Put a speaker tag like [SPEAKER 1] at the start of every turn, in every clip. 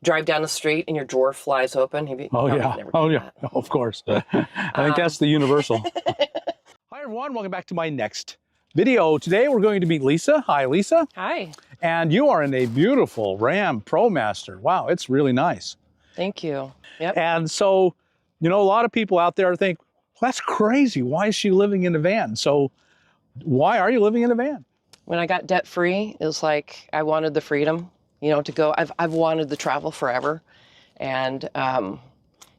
[SPEAKER 1] drive down the street and your drawer flies open?
[SPEAKER 2] Oh, yeah. Oh, yeah. Of course. I think that's the universal. Hi, everyone. Welcome back to my next video. Today, we're going to meet Lisa. Hi, Lisa.
[SPEAKER 1] Hi.
[SPEAKER 2] And you are in a beautiful Ram ProMaster. Wow, it's really nice.
[SPEAKER 1] Thank you. Yep.
[SPEAKER 2] And so, you know, a lot of people out there think, well, that's crazy. Why is she living in a van? So why are you living in a van?
[SPEAKER 1] When I got debt free, it was like I wanted the freedom, you know, to go. I've wanted to travel forever. And,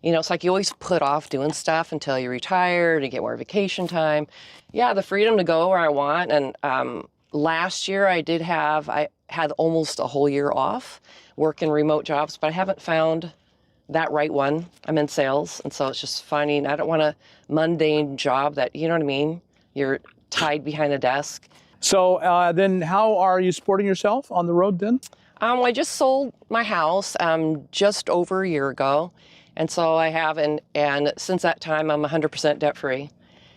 [SPEAKER 1] you know, it's like you always put off doing stuff until you retire to get more vacation time. Yeah, the freedom to go where I want. And last year I had almost a whole year off working remote jobs, but I haven't found that right one. I'm in sales. And so it's just finding, I don't want a mundane job that, you know what I mean? You're tied behind a desk.
[SPEAKER 2] So then how are you supporting yourself on the road then?
[SPEAKER 1] I just sold my house just over a year ago. And so I have, and since that time I'm 100% debt free.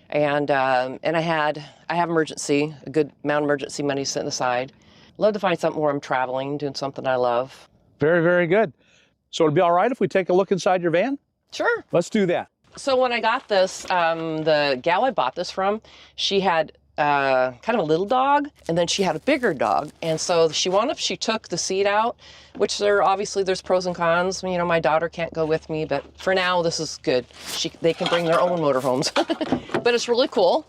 [SPEAKER 1] And I have a good amount of emergency money sitting aside. Love to find something where I'm traveling, doing something I love.
[SPEAKER 2] Very, very good. So it'd be all right if we take a look inside your van?
[SPEAKER 1] Sure.
[SPEAKER 2] Let's do that.
[SPEAKER 1] So when I got this, the gal I bought this from, she had kind of a little dog, and then she had a bigger dog. And so she took the seat out, which there's pros and cons. You know, my daughter can't go with me, but for now, this is good. They can bring their own motorhomes. But it's really cool.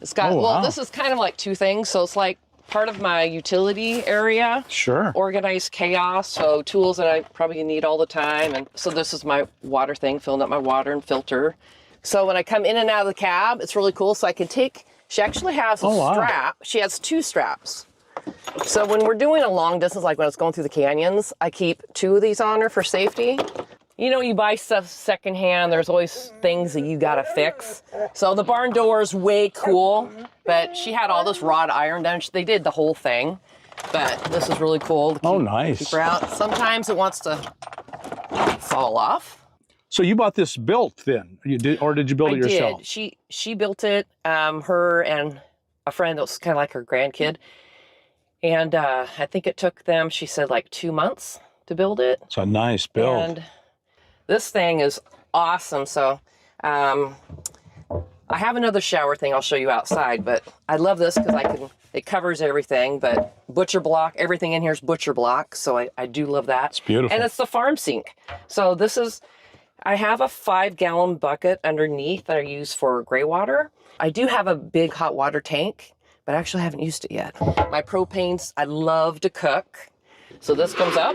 [SPEAKER 1] It's got,
[SPEAKER 2] oh, wow.
[SPEAKER 1] Well, this is kind of like two things. So it's like part of my utility area.
[SPEAKER 2] Sure.
[SPEAKER 1] Organized chaos, so tools that I probably need all the time. And so this is my water thing, filling up my water and filter. So when I come in and out of the cab, it's really cool. So I can she actually has a strap. She has two straps. So when we're doing a long distance, like when I was going through the canyons, I keep two of these on her for safety. You know, you buy stuff secondhand, there's always things that you gotta fix. So the barn door is way cool, but she had all this wrought iron done. They did the whole thing, but this is really cool.
[SPEAKER 2] Oh, nice.
[SPEAKER 1] Keep her out. Sometimes it wants to fall off.
[SPEAKER 2] So you bought this built then, or did you build it yourself?
[SPEAKER 1] I did. She built it, her and a friend that was kind of like her grandkid. And I think it took them, she said, like 2 months to build it.
[SPEAKER 2] It's a nice build.
[SPEAKER 1] And this thing is awesome. So I have another shower thing I'll show you outside, but I love this because it covers everything, but butcher block, everything in here is butcher block. So I do love that.
[SPEAKER 2] It's beautiful.
[SPEAKER 1] And it's the farm sink. So I have a 5-gallon bucket underneath that I use for gray water. I do have a big hot water tank, but I actually haven't used it yet. My propanes, I love to cook. So this comes up.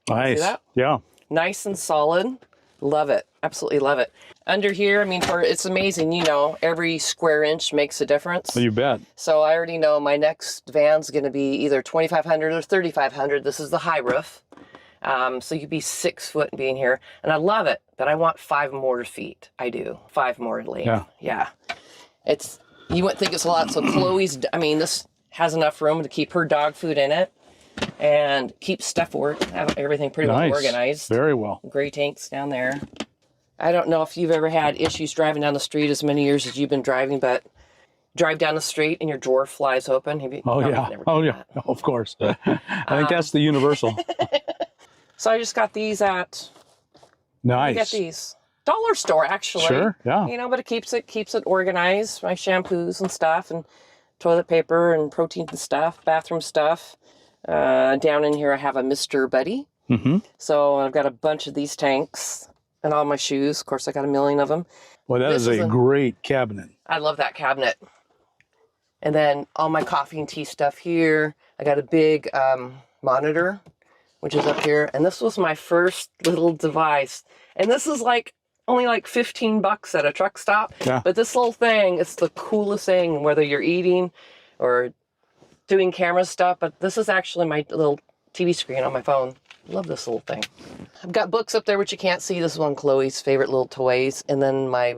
[SPEAKER 2] Nice.
[SPEAKER 1] See that?
[SPEAKER 2] Yeah.
[SPEAKER 1] Nice and solid. Love it. Absolutely love it. Under here, I mean, it's amazing, you know, every square inch makes a difference.
[SPEAKER 2] You bet.
[SPEAKER 1] So I already know my next van's going to be either 2,500 or 3,500. This is the high roof. So you'd be 6 foot and being here. And I love it, but I want 5 more feet. I do. 5 more length. Yeah. You wouldn't think it's a lot. So Chloe's, I mean, this has enough room to keep her dog food in it and keep stuff have everything pretty well organized.
[SPEAKER 2] Very well.
[SPEAKER 1] Gray tanks down there. I don't know if you've ever had issues driving down the street as many years as you've been driving, but drive down the street and your drawer flies open.
[SPEAKER 2] Oh, yeah. Oh, yeah. Of course. I think that's the universal.
[SPEAKER 1] So I just got these at...
[SPEAKER 2] Nice.
[SPEAKER 1] I got these. Dollar store, actually.
[SPEAKER 2] Sure, yeah.
[SPEAKER 1] You know, but it keeps it organized. My shampoos and stuff, and toilet paper and protein and stuff, bathroom stuff. Down in here I have a Mr. Buddy.
[SPEAKER 2] Mm-hmm.
[SPEAKER 1] So I've got a bunch of these tanks and all my shoes. Of course, I got a million of them.
[SPEAKER 2] Well, that is a great cabinet.
[SPEAKER 1] I love that cabinet. And then all my coffee and tea stuff here. I got a big monitor, which is up here. And this was my first little device. And this is only like 15 bucks at a truck stop.
[SPEAKER 2] Yeah.
[SPEAKER 1] But this little thing, it's the coolest thing, whether you're eating or doing camera stuff. But this is actually my little TV screen on my phone. Love this little thing. I've got books up there, which you can't see. This is one of Chloe's favorite little toys. And then my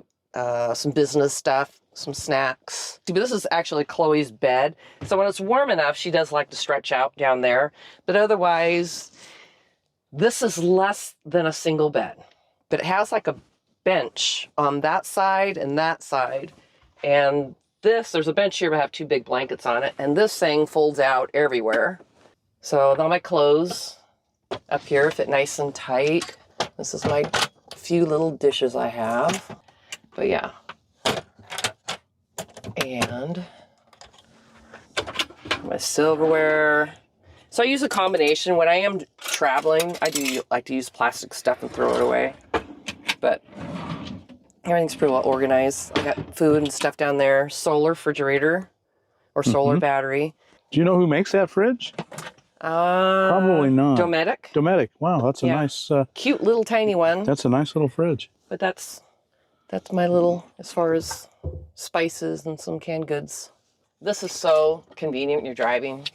[SPEAKER 1] some business stuff, some snacks. But this is actually Chloe's bed. So when it's warm enough, she does like to stretch out down there. But otherwise, this is less than a single bed. But it has like a bench on that side and that side. And there's a bench here, but I have 2 big blankets on it. And this thing folds out everywhere. So all my clothes up here, fit nice and tight. This is my few little dishes I have. But yeah. And my silverware. So I use a combination. When I am traveling, I do like to use plastic stuff and throw it away. But everything's pretty well organized. I got food and stuff down there. Solar refrigerator or solar battery.
[SPEAKER 2] Do you know who makes that fridge? Probably not.
[SPEAKER 1] Dometic.
[SPEAKER 2] Dometic. Wow, that's a nice...
[SPEAKER 1] cute little tiny one.
[SPEAKER 2] That's a nice little fridge. But
[SPEAKER 1] that's my little, as far as spices and some canned goods. This is so convenient when you're driving.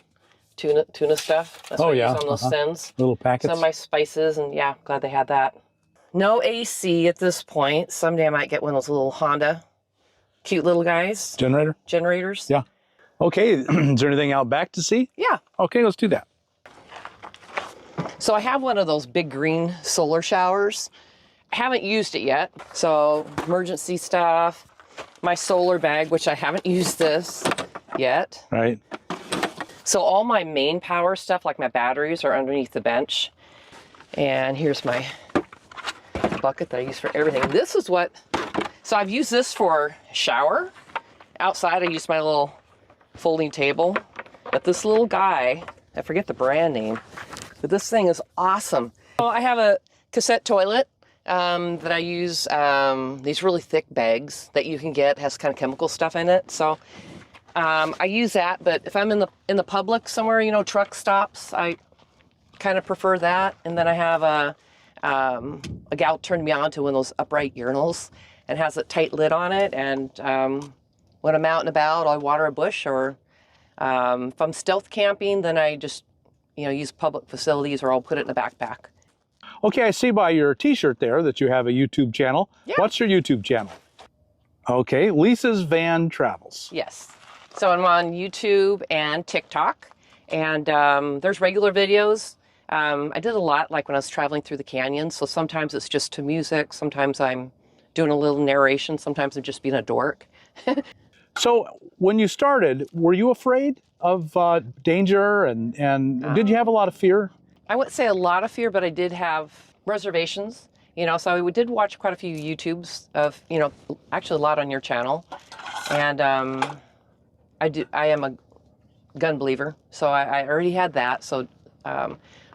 [SPEAKER 1] Tuna stuff. That's what I use on those sends.
[SPEAKER 2] Little packets.
[SPEAKER 1] Some of my spices, and yeah, glad they had that. No AC at this point. Someday I might get one of those little Honda, cute little guys. Generators.
[SPEAKER 2] Yeah. Okay, is there anything out back to see?
[SPEAKER 1] Yeah.
[SPEAKER 2] Okay, let's do that.
[SPEAKER 1] So I have one of those big green solar showers. I haven't used it yet. So emergency stuff, my solar bag, which I haven't used this yet.
[SPEAKER 2] Right.
[SPEAKER 1] So all my main power stuff, like my batteries, are underneath the bench. And here's my bucket that I use for everything. This is what, so I've used this for shower. Outside I use my little folding table. But this little guy, I forget the brand name, but this thing is awesome. So I have a cassette toilet that I use, these really thick bags that you can get, has kind of chemical stuff in it. So I use that, but if I'm in the public somewhere, you know, truck stops, I kind of prefer that. And then I have a gal turned me on to one of those upright urinals and has a tight lid on it. And when I'm out and about, I water a bush, or if I'm stealth camping, then I just, you know, use public facilities, or I'll put it in a backpack.
[SPEAKER 2] Okay, I see by your t-shirt there that you have a YouTube channel. Yeah. What's your YouTube channel? Okay, Lisa's Van Travels.
[SPEAKER 1] Yes. So I'm on YouTube and TikTok, and there's regular videos. I did a lot like when I was traveling through the canyon, so sometimes it's just to music, sometimes I'm doing a little narration, sometimes I'm just being a dork.
[SPEAKER 2] So when you started, were you afraid of danger, and did you have a lot of fear?
[SPEAKER 1] I wouldn't say a lot of fear, but I did have reservations, you know, so we did watch quite a few YouTubes of, you know, actually a lot on your channel. And I am a gun believer, so I already had that. So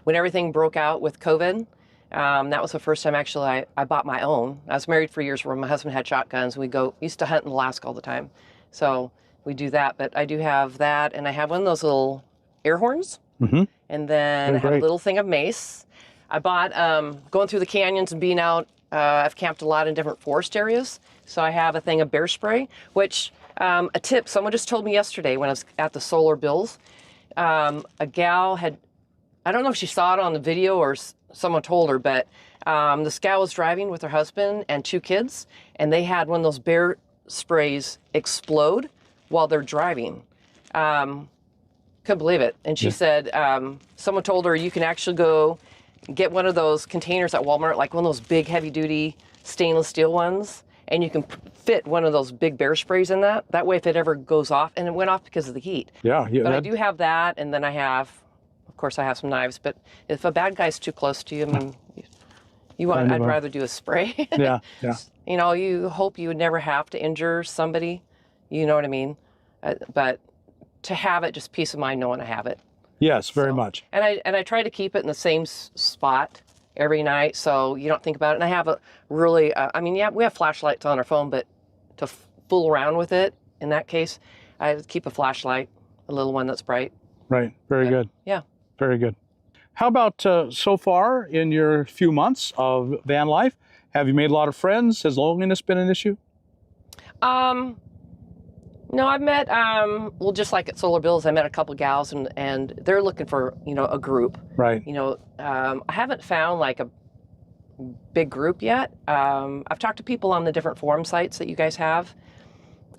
[SPEAKER 1] when everything broke out with COVID, that was the first time actually I bought my own. I was married for years where my husband had shotguns. We used to hunt in Alaska all the time. So we do that, but I do have that, and I have one of those little air horns. Mm-hmm. And then I have a little thing of mace. I bought, going through the canyons and being out, I've camped a lot in different forest areas. So I have a thing of bear spray, which, a tip, someone just told me yesterday when I was at the Solar Bills, a gal had, I don't know if she saw it on the video or someone told her, but this gal was driving with her husband and 2 kids, and they had one of those bear sprays explode while they're driving. Couldn't believe it. And she said, someone told her you can actually go get one of those containers at Walmart, like one of those big heavy duty stainless steel ones, and you can fit one of those big bear sprays in that. That way if it ever goes off, and it went off because of the heat.
[SPEAKER 2] Yeah.
[SPEAKER 1] But I do have that, and then I have, of course I have some knives, but if a bad guy's too close to you, I mean, I'd rather do a spray.
[SPEAKER 2] Yeah.
[SPEAKER 1] You know, you hope you would never have to injure somebody, you know what I mean? But to have it, just peace of mind knowing I have it.
[SPEAKER 2] Yes, very much.
[SPEAKER 1] And I try to keep it in the same spot every night, so you don't think about it. And I have a really, I mean, yeah, we have flashlights on our phone, but to fool around with it, in that case, I keep a flashlight, a little one that's bright.
[SPEAKER 2] Right, very good.
[SPEAKER 1] Yeah.
[SPEAKER 2] Very good. How about so far in your few months of van life? Have you made a lot of friends? Has loneliness been an issue?
[SPEAKER 1] No, I've met, well, just like at Solar Bills, I met a couple gals, and they're looking for, you know, a group.
[SPEAKER 2] Right.
[SPEAKER 1] You know, I haven't found like a big group yet. I've talked to people on the different forum sites that you guys have,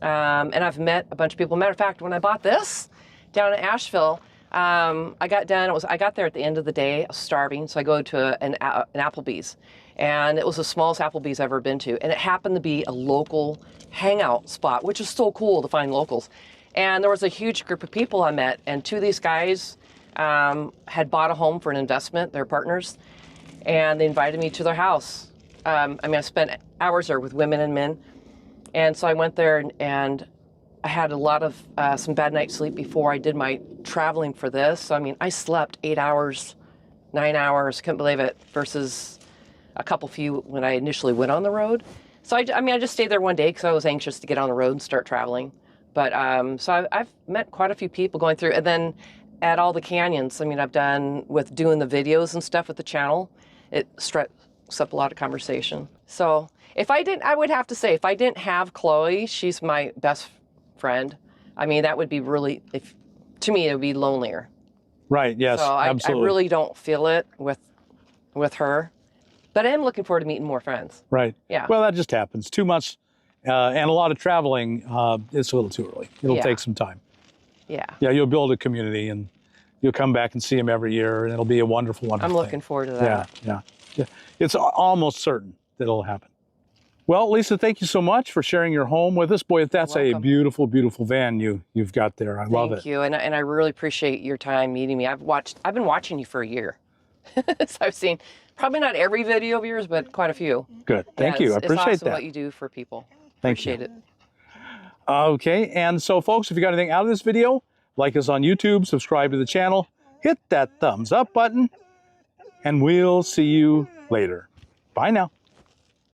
[SPEAKER 1] and I've met a bunch of people. Matter of fact, when I bought this down in Asheville, I got there at the end of the day. I was starving, so I go to an Applebee's, and it was the smallest Applebee's I've ever been to, and it happened to be a local hangout spot, which is so cool to find locals. And there was a huge group of people I met, and 2 of these guys had bought a home for an investment. They're partners, and they invited me to their house. I mean, I spent hours there with women and men, and so I went there, and I had a lot of some bad night's sleep before I did my traveling for this. So I mean, I slept 8 hours, 9 hours, couldn't believe it, versus a few when I initially went on the road. So I mean, I just stayed there one day because I was anxious to get on the road and start traveling. But so I've met quite a few people going through, and then at all the canyons. I mean, I've done with doing the videos and stuff with the channel. It strikes up a lot of conversation. So if I didn't, I would have to say, if I didn't have Chloe, she's my best friend. I mean, that would be really, to me, it would be lonelier.
[SPEAKER 2] Right. Yes.
[SPEAKER 1] So
[SPEAKER 2] absolutely.
[SPEAKER 1] I really don't feel it with her. But I am looking forward to meeting more friends.
[SPEAKER 2] Right.
[SPEAKER 1] Yeah.
[SPEAKER 2] Well, that just happens. Too much and a lot of traveling, it's a little too early. It'll take some time.
[SPEAKER 1] Yeah.
[SPEAKER 2] Yeah, you'll build a community and you'll come back and see them every year, and it'll be a wonderful, wonderful
[SPEAKER 1] I'm looking forward to that.
[SPEAKER 2] Yeah. It's almost certain that it'll happen. Well, Lisa, thank you so much for sharing your home with us. Boy, that's a beautiful, beautiful van you've got there. I love it.
[SPEAKER 1] Thank you, and I really appreciate your time meeting me. I've been watching you for a year. So I've seen probably not every video of yours, but quite a few.
[SPEAKER 2] Good. Thank you. I appreciate
[SPEAKER 1] it's awesome
[SPEAKER 2] that.
[SPEAKER 1] what you do for people.
[SPEAKER 2] Thank you.
[SPEAKER 1] Appreciate it.
[SPEAKER 2] Okay, and so folks, if you got anything out of this video, like us on YouTube, subscribe to the channel, hit that thumbs up button, and we'll see you later. Bye now.